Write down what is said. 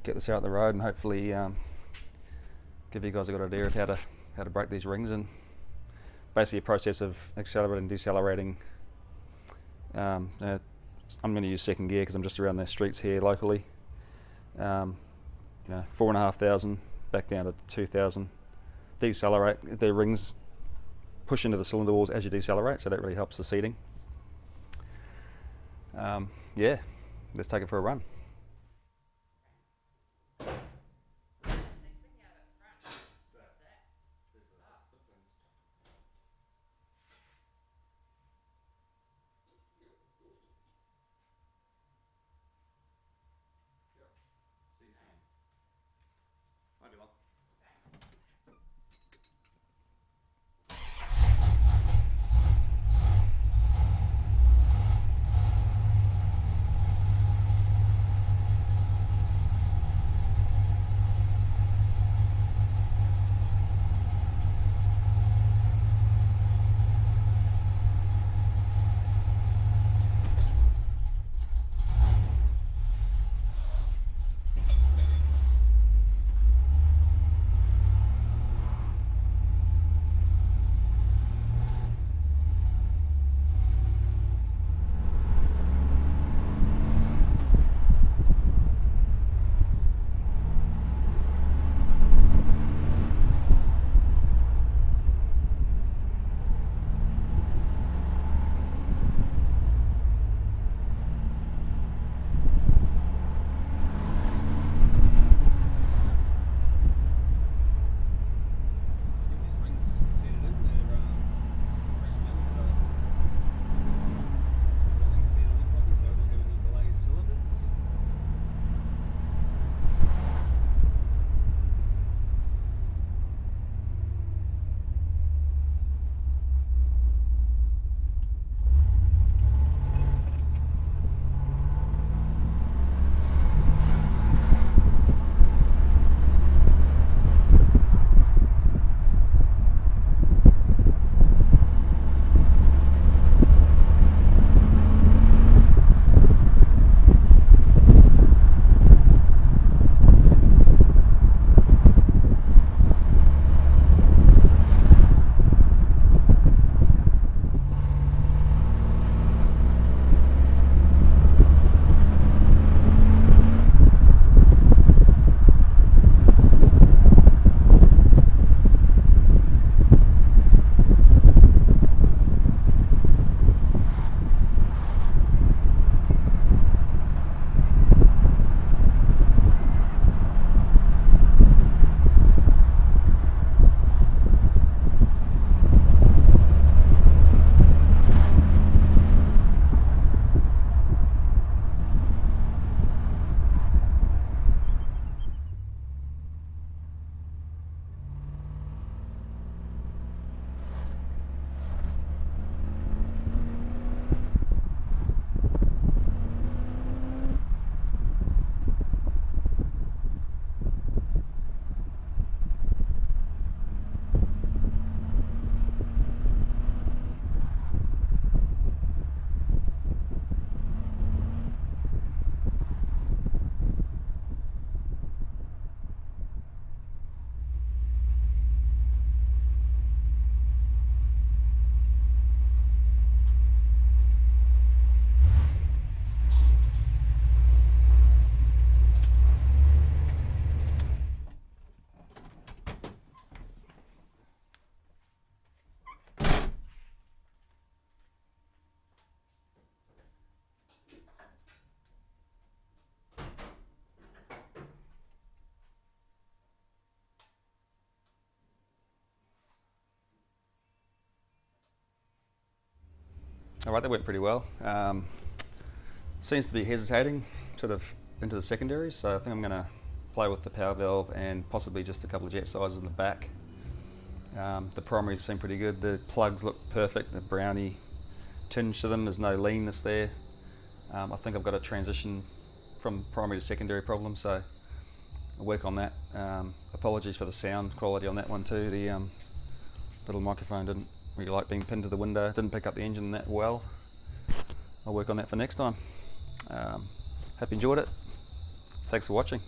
get this out the road and hopefully give you guys a good idea of how to break these rings, and basically a process of accelerating, decelerating. I'm going to use second gear because I'm just around the streets here locally. 4,500 back down to 2,000. Decelerate, the rings push into the cylinder walls as you decelerate, so that really helps the seating. Yeah, let's take it for a run. All right, that went pretty well. Seems to be hesitating sort of into the secondary, so I think I'm going to play with the power valve and possibly just a couple of jet sizes in the back. The primaries seem pretty good. The plugs look perfect, the brownie tinge to them, there's no leanness there. I think I've got a transition from primary to secondary problem, so I'll work on that. Apologies for the sound quality on that one too. The little microphone didn't really like being pinned to the window, didn't pick up the engine that well. I'll work on that for next time. Hope you enjoyed it. Thanks for watching.